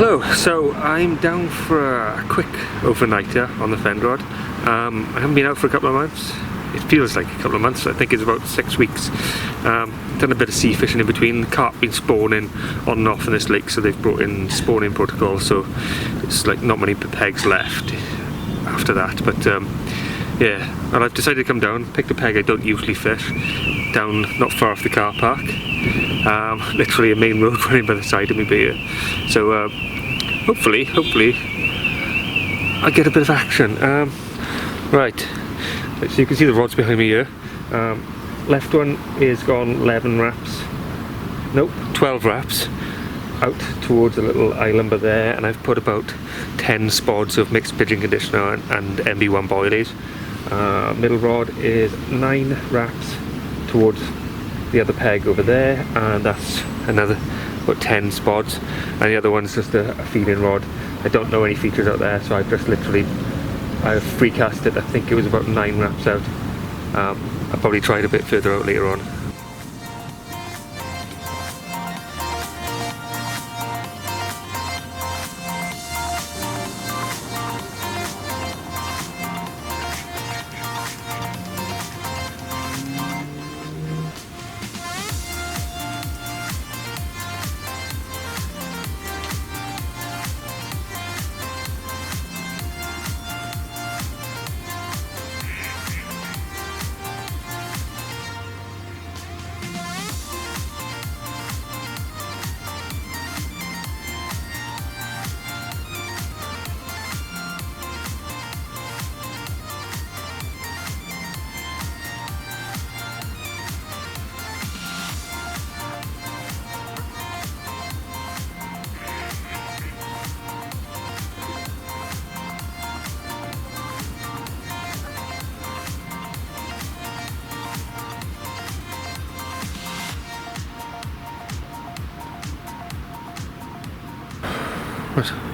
Hello, so I'm down for a quick overnighter on the Fend Rod. I haven't been out for a couple of months. It feels like a couple of months. I think it's about 6 weeks. Done a bit of sea fishing in between. Carp been spawning on and off in this lake, so they've brought in spawning protocol, so it's like not many pegs left after that. But yeah, and I've decided to come down, pick a peg I don't usually fish, down not far off the car park. Literally a main road running by the side of me here. So hopefully I get a bit of action. Right, so you can see the rods behind me here. Left one is gone 11 wraps. Nope, 12 wraps out towards a little island by there, and I've put about 10 spods of mixed pigeon conditioner and MB1 boilies. Middle rod is 9 wraps towards the other peg over there, and that's another about 10 spods, and the other one's just a feeding rod. I don't know any features out there, so I've just literally free cast it. I think it was about 9 wraps out. I'll probably try it a bit further out later on.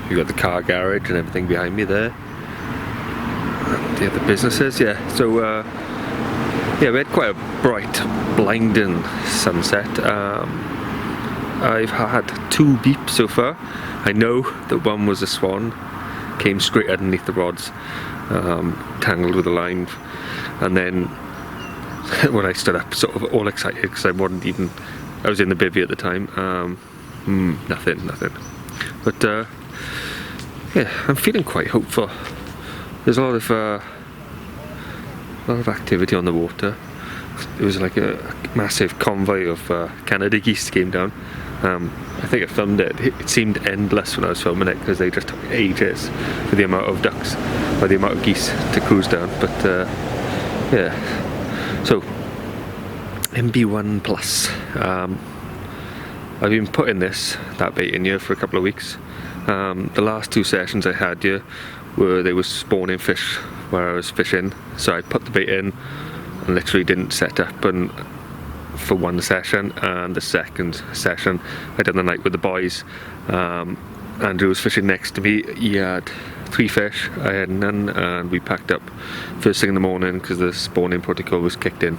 You got the car garage and everything behind me there. The other businesses, yeah. So yeah, we had quite a bright, blinding sunset. I've had 2 beeps so far. I know that one was a swan, came straight underneath the rods, tangled with a line, and then when I stood up, sort of all excited because I was in the bivvy at the time. Nothing. But yeah, I'm feeling quite hopeful. There's a lot of activity on the water. It was like a massive convoy of Canada geese came down. I think I filmed it. It seemed endless when I was filming it because they just took ages for the amount of ducks or the amount of geese to cruise down. But yeah, so MB1 plus. I've been putting that bait in here for a couple of weeks. The last 2 sessions I had here they were spawning fish where I was fishing, so I put the bait in and literally didn't set up for one session, and the second session I done the night with the boys. Andrew was fishing next to me. He had 3 fish, I had none, and we packed up first thing in the morning because the spawning protocol was kicked in.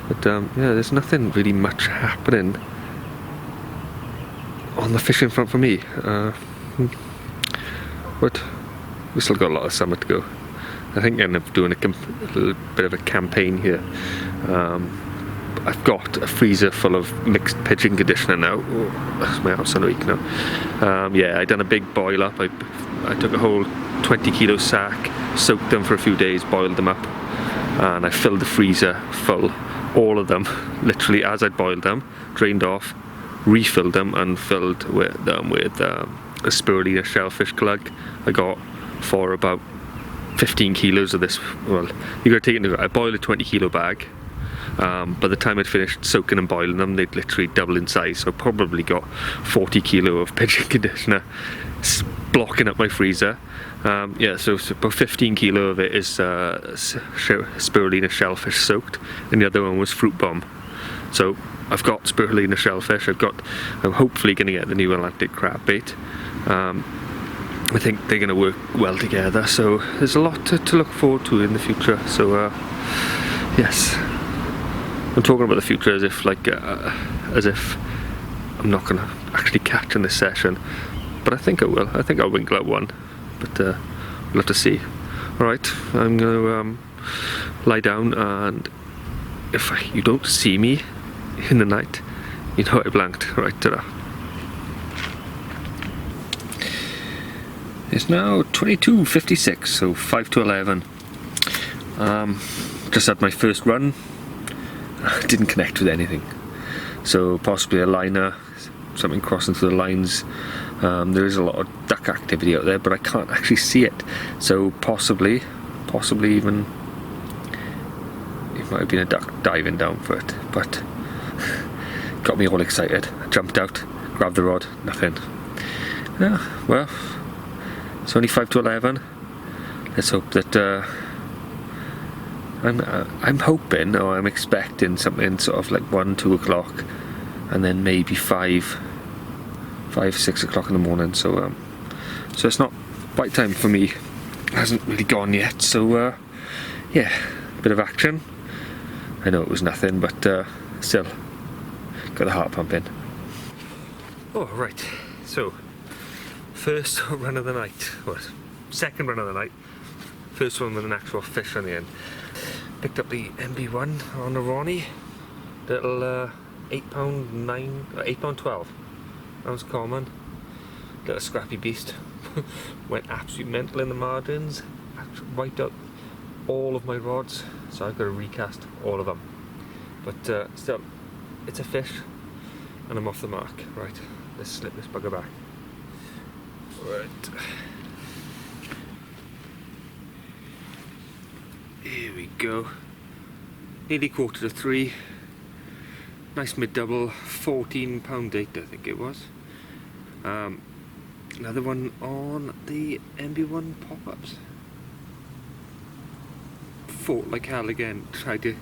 But yeah, there's nothing really much happening on the fishing front for me, but we still got a lot of summer to go. I think I'm doing a little bit of a campaign here. I've got a freezer full of mixed pigeon conditioner now. Oh, my arms are weak now. Yeah, I done a big boil up. I took a whole 20 kilo sack, soaked them for a few days, boiled them up, and I filled the freezer full, all of them, literally as I boiled them, drained off, refilled them and filled them with a spirulina shellfish glug. I got for about 15 kilos of this. Well, you got to take it. I boiled a 20 kilo bag. By the time I'd finished soaking and boiling them, they'd literally double in size. So I probably got 40 kilo of pigeon conditioner blocking up my freezer. Yeah, so about 15 kilo of it is spirulina shellfish soaked, and the other one was fruit bomb. So I've got spirulina shellfish. I'm hopefully going to get the new Atlantic crab bait. I think they're going to work well together. So there's a lot to look forward to in the future. So yes, I'm talking about the future as if I'm not going to actually catch in this session. but I think I will. I think I'll winkle out one, but we'll have to see. Alright, I'm going to lie down, and if you don't see me in the night, you know I blanked. Right, ta-da. It's now 22:56, so 5 to 11. Just had my first run. Didn't connect with anything, so possibly a liner, something crossing through the lines. There is a lot of duck activity out there, but I can't actually see it, so possibly even it might have been a duck diving down for it, but got me all excited. I jumped out, grabbed the rod, nothing. Yeah, well, it's only 5 to 11. Let's hope that I'm hoping, or I'm expecting something sort of like 1, 2 o'clock, and then maybe 5, 6 o'clock in the morning. So it's not bite time for me. It hasn't really gone yet. So yeah, a bit of action. I know it was nothing, but still got the heart pumping. Oh right, so first run of the night. What? Second run of the night. First one with an actual fish on the end. Picked up the MB1 on the Ronnie, little £8.12 ounce common, little scrappy beast. Went absolutely mental in the margins, wiped out all of my rods, so I've got to recast all of them. But still, it's a fish, and I'm off the mark. Right, let's slip this bugger back. Right. Here we go. Nearly 2:45. Nice mid-double, £14.8 I think it was. Another one on the MB1 pop-ups. Fought like hell again. Tried to.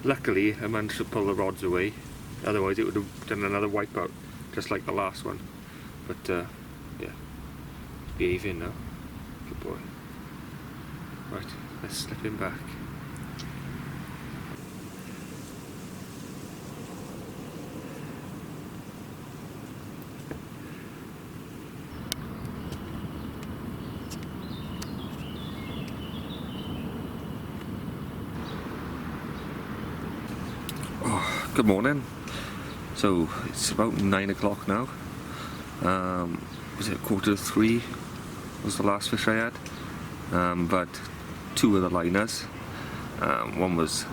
Luckily, I managed to pull the rods away. Otherwise, it would have done another wipeout, just like the last one. But yeah, behaving now. Good boy. Right, let's slip him back. Oh, good morning. So it's about 9 o'clock now. Was it 2:45? Was the last fish I had. But 2 of the liners. One was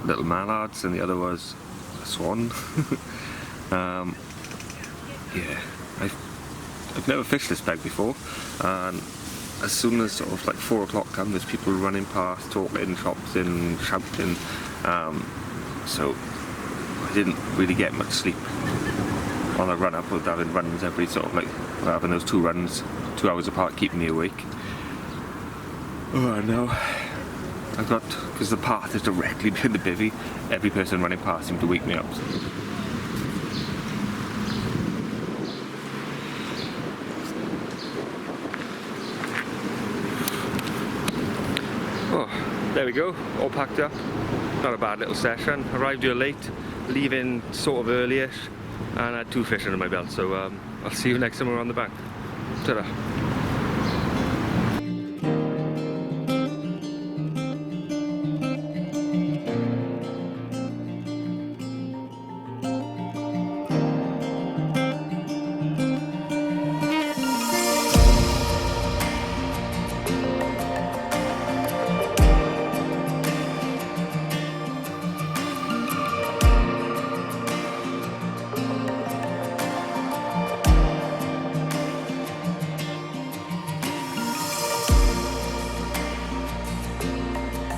little mallards and the other was a swan. Yeah, I've never fished this bag before, and as soon as sort of like 4 o'clock comes, there's people running past, talking, shopping, shouting. So I didn't really get much sleep on the run up, with having runs every sort of like having those 2 runs 2 hours apart, keeping me awake. Oh no, I've got, because the path is directly behind the bivvy, every person running past seemed to wake me up. Oh, there we go, all packed up. Not a bad little session. Arrived here late, leaving sort of early-ish, and I had 2 fish under my belt, so I'll see you next time we're on the bank. Ta-da.